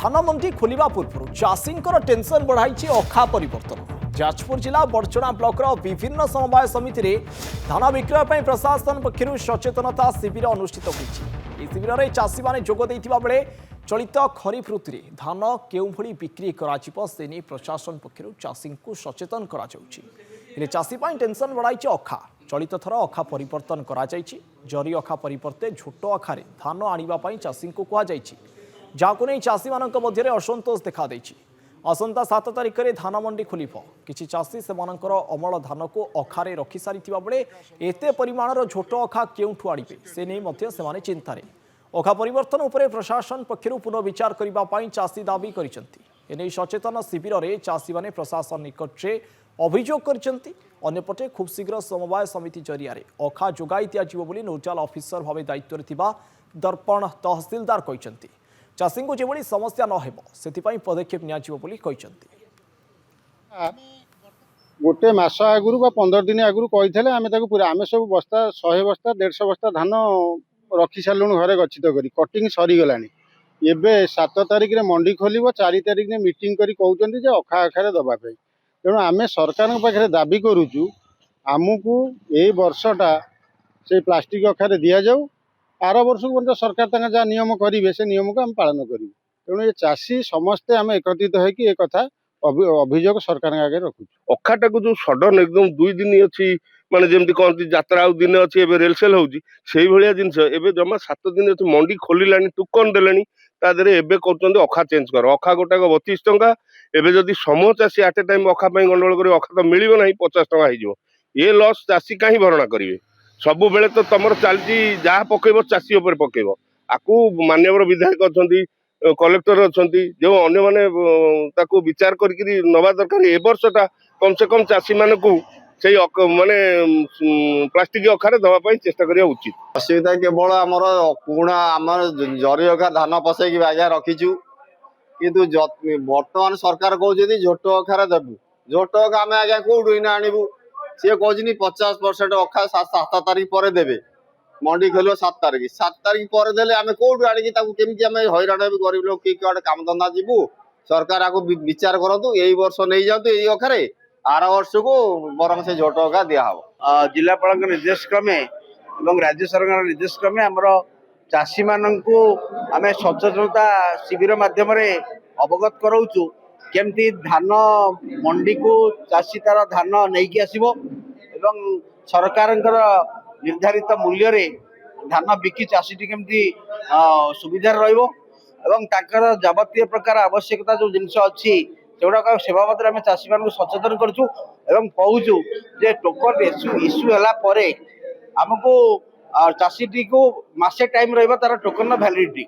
धान मंडी खोलिबा पूर्व चाषींकर टेंशन बढ़ाई अखा परिवर्तन। जाजपुर जिला बड़चना ब्लॉक विभिन्न समवाय समिति रे धान विक्रय पर प्रशासन पक्षर सचेतनता शिविर अनुष्ठित होती। शिविर में चाषी मैंने जोग देथिबा बेले चलित खरीफ ऋतु में धान केउं भली बिक्री कराजिबो से नहीं प्रशासन पक्षर चाषी को सचेतन करा जाउछि। हेले चाषी पाई टेंशन बढ़ाई अखा। चलित थर अखा परिवर्तन करा जाइछि। जरी अखा परिवर्ते झोट अखारे धान आनिबा पाई चाषी को कहा जाइछि। जाको नहीं चाषी मानक मध्य असंतोष देखा देछि। आसंता 7 तारिख में धान मंडी खोलिब। किछि चाषी सेमानकर अमल धान को अखारे रखि सारिथिबा बेले एते परिमाणर झोट अखा केउठु आनिबे से नहीं मध्य सेमाने चिंतारे। अखा परिवर्तन उपरे प्रशासन पक्षरु पुनर्विचार करिबा पाई चाषी दाबी करिसेंति। एने सचेतन शिविर रे चाषी माने प्रशासन निकटरे अभियोग करिसेंति। अन्यपटे खूब शीघ्र समवाय समिति जरिया अखा जोगाई दियाजिबो बोली नोडाल ऑफिसर भाव दायित्व थिबा दर्पण तहसीलदार कहिसेंति। चाषी को जेभली समस्या न हेबो सेतिपाई पदक्षेप नियाजिबो बोली कहिसेंति। गोटे मास आगुरु बा 15 दिन आगुरु कहिथले आमे ताकू पूरा आमे सब बस्ता 100 बस्ता 150 बस्ता धान रखी सालुन घरे गच्छित करी कटिंग सरी गलानी। एबे 7 तारिख रे मंडी खोलिबो 4 तारिख रे मीटिंग करी कहउचंती जे अखा आखारे दबा पे। तेणु आमे सरकार पाखे दाबी करूचु आमको ए वर्षटा से प्लास्टिक अखारे दिया जाऊ। आर वर्ष को सरकार जहाँ नियम करेंगे से नियम को आम पालन करूँ। तेणु ये चाषी समस्ते आम एकत्रित होकर एक कथा अभियोग सरकार आगे रखु। अखाटा को जो सडन एकदम 2 दिन अच्छी माने जमती कहती यात्रा आउ दिन अच्छी रेलसेल होउची सेही भलिया जिनस एबे जमा 7 दिन अच्छी मंडी खोलिलानी टुकन देलानी ता देरे एबे करछन्ते अखा चेंज कर अखा गोटाक 32 टंका। एबे जदि समूह चाषी आटे टाइम अखा पई गंडोल करे अखा तो मिलिबो नाही 50 टंका हिजो। ये लॉस चाषी काहे भरणा करिवे। सबु बेले तो तमर चालची जहाँ पकेबो चाषी ऊपर पकेबो। आकु मान्यवर विधायक अछंती कलेक्टर अछंती जो अन्य माने ताकू विचार करके नवा दरकार। ए वर्षटा कम से कम चाषी मानकू से माने प्लास्टिक अखारे दवा पाई चेष्टा करिया उचित। असुविधा केवल आमर पुणा आमर जरी अखा धान पसैक आज्ञा रखीचु किंतु बर्तमान सरकार कहते झोट अखारे देबू। झोट अखा आम आज्ञा कौटू इना आणबू सी कहते 50% अखा 7 तारिख पर देवे। मंडी खोल 7 तारिख पर देले आम कौटू आनिकी केमी आम हईराण भी गरीब लोग कि कड़े काम धंदा जीवु। सरकार आपको विचार करूँ यही वर्ष नहीं जातु यही अखारे आर वर्ष को बरम से झोट अखा दिहब। जिलापाल निर्देश क्रमे और राज्य सरकार निर्देश क्रमे आमर चाषी मानू आम सचेतनता शिविर माध्यम अवगत कराऊँ केमती धान मंडी को चाषी तार धान नहीं आसो एवं सरकार निर्धारित मूल्य रे धान बिकी चाषी केमती सुविधा रहा जावतीय प्रकार आवश्यकता जो जिनस अच्छी सेगुड़ाक सेवा बाबद आम चाषी मान सचेतन करूँ कहूँ जे टोकन इश्यू है आमको चाषी टी को मासे टाइम रहा तार टोकन वैलिडिटी।